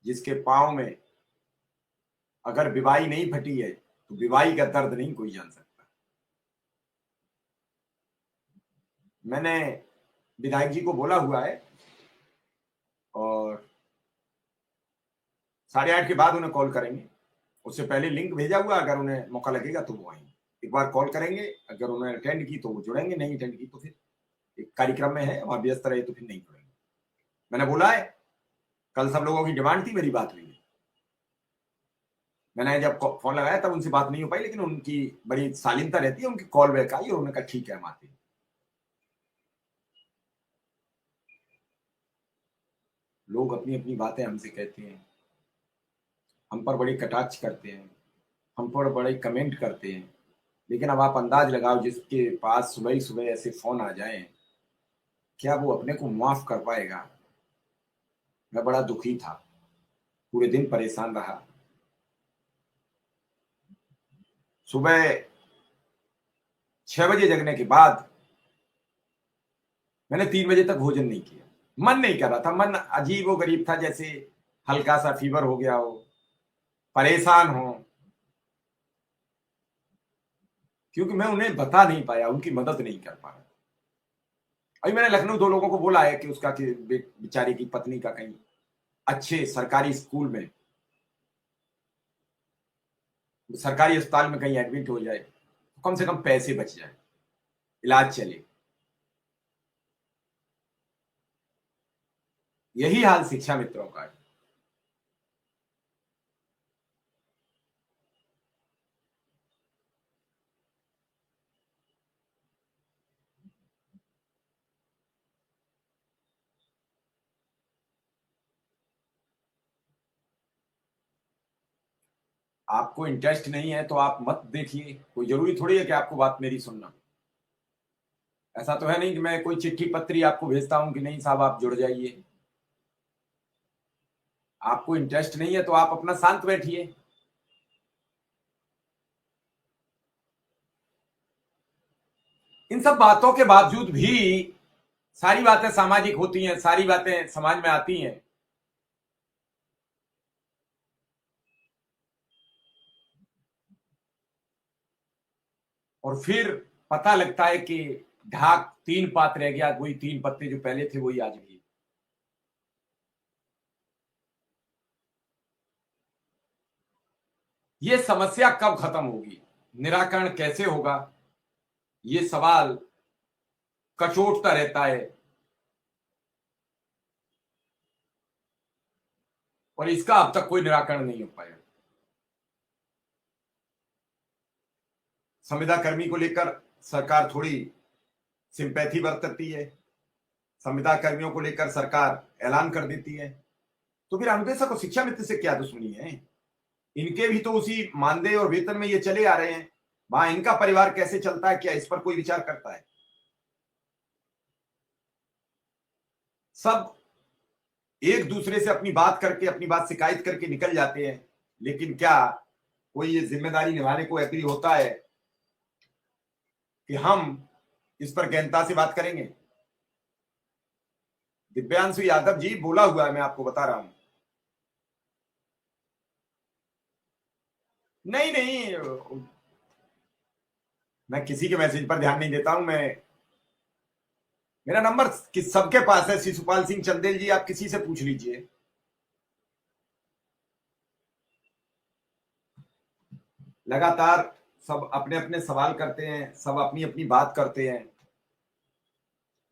जिसके पांव में अगर विवाई नहीं फटी है तो विवाई का दर्द नहीं कोई जान सकता। मैंने विधायक जी को बोला हुआ है और 8:30 के बाद उन्हें कॉल करेंगे। उससे पहले लिंक भेजा हुआ, अगर उन्हें मौका लगेगा तो वो आएंगे। एक बार कॉल करेंगे, अगर उन्होंने अटेंड की तो वो जुड़ेंगे, नहीं अटेंड की तो फिर एक कार्यक्रम में है वहां व्यस्त रहे तो फिर नहीं जुड़ेंगे। मैंने बोला है, कल सब लोगों की डिमांड थी, मेरी बात हुई। मैंने जब फोन लगाया तब उनसे बात नहीं हो पाई, लेकिन उनकी बड़ी शालीनता रहती है, उनकी कॉल बैक आई और उन्होंने कहा ठीक है हम आते हैं। लोग अपनी अपनी बातें हमसे कहते हैं, हम पर बड़ी कटाक्ष करते हैं, हम पर बड़े कमेंट करते हैं, लेकिन अब आप अंदाज लगाओ जिसके पास सुबह ही सुबह ऐसे फोन आ जाए, क्या वो अपने को माफ कर पाएगा? मैं बड़ा दुखी था, पूरे दिन परेशान रहा। सुबह 6 बजे जगने के बाद मैंने 3 बजे तक भोजन नहीं किया। मन नहीं कर रहा था, मन अजीब व गरीब था, जैसे हल्का सा फीवर हो गया हो, परेशान हो, क्योंकि मैं उन्हें बता नहीं पाया, उनकी मदद नहीं कर पाया। अभी मैंने लखनऊ 2 लोगों को बोला है कि उसका कि बेचारी की पत्नी का कहीं अच्छे सरकारी स्कूल में, सरकारी अस्पताल में कहीं एडमिट हो जाए तो कम से कम पैसे बच जाए, इलाज चले। यही हाल शिक्षा मित्रों का है। आपको इंटरेस्ट नहीं है तो आप मत देखिए, कोई जरूरी थोड़ी है कि आपको बात मेरी सुनना। ऐसा तो है नहीं कि मैं कोई चिट्ठी पत्री आपको भेजता हूं कि नहीं साहब आप जुड़ जाइए। आपको इंटरेस्ट नहीं है तो आप अपना शांत बैठिए। इन सब बातों के बावजूद भी सारी बातें सामाजिक होती हैं, सारी बातें समाज में आती हैं। और फिर पता लगता है कि ढाक 3 पात रह गया, वही 3 पत्ते जो पहले थे वही आज भी। ये समस्या कब खत्म होगी, निराकरण कैसे होगा, ये सवाल कचोटता रहता है और इसका अब तक कोई निराकरण नहीं हो पाया। संविदा कर्मी को लेकर सरकार थोड़ी सिंपैथी बरतती है, संविदा कर्मियों को लेकर सरकार ऐलान कर देती है, तो फिर अनुदेशक और शिक्षा मित्र से क्या दुश्मनी है? इनके भी तो उसी मानदेय और वेतन में ये चले आ रहे हैं। वहां इनका परिवार कैसे चलता है, क्या इस पर कोई विचार करता है? सब एक दूसरे से अपनी बात करके, अपनी बात शिकायत करके निकल जाते हैं, लेकिन क्या कोई ये जिम्मेदारी निभाने को एग्री होता है कि हम इस पर गहनता से बात करेंगे? दिव्यांशु यादव जी बोला हुआ है, मैं आपको बता रहा हूं। नहीं नहीं, मैं किसी के मैसेज पर ध्यान नहीं देता हूं। मेरा नंबर सबके पास है, शिशुपाल सिंह चंदेल जी, आप किसी से पूछ लीजिए। लगातार सब अपने अपने सवाल करते हैं, सब अपनी अपनी बात करते हैं।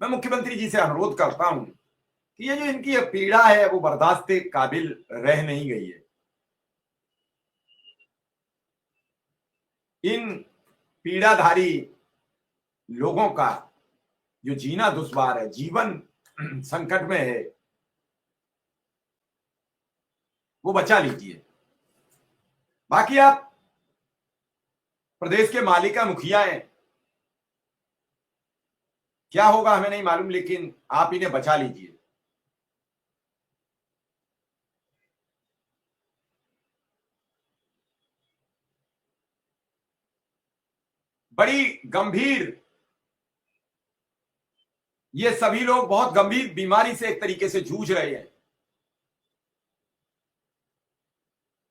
मैं मुख्यमंत्री जी से अनुरोध करता हूं कि ये जो इनकी पीड़ा है वो बर्दाश्त के काबिल रह नहीं गई है। इन पीड़ाधारी लोगों का जो जीना दुश्वार है, जीवन संकट में है, वो बचा लीजिए। बाकी आप प्रदेश के मालिका मुखिया हैं, क्या होगा हमें नहीं मालूम, लेकिन आप इन्हें बचा लीजिए। बड़ी गंभीर, ये सभी लोग बहुत गंभीर बीमारी से एक तरीके से जूझ रहे हैं।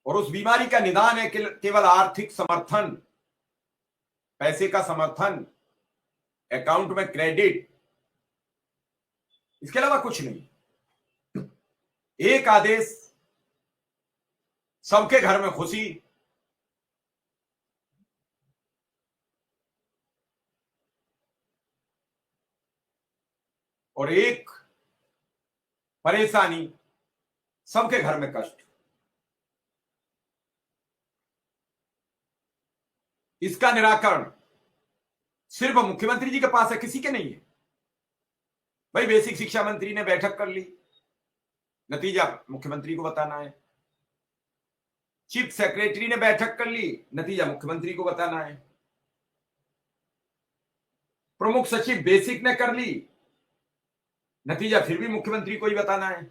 और उस बीमारी का निदान है केवल आर्थिक समर्थन, पैसे का समर्थन, अकाउंट में क्रेडिट, इसके अलावा कुछ नहीं। एक आदेश, सबके घर में खुशी। और एक परेशानी, सबके घर में कष्ट। इसका निराकरण सिर्फ मुख्यमंत्री जी के पास है, किसी के नहीं है। भाई बेसिक शिक्षा मंत्री ने बैठक कर ली, नतीजा मुख्यमंत्री को बताना है। चीफ सेक्रेटरी ने बैठक कर ली, नतीजा मुख्यमंत्री को बताना है। प्रमुख सचिव बेसिक ने कर ली, नतीजा फिर भी मुख्यमंत्री को ही बताना है।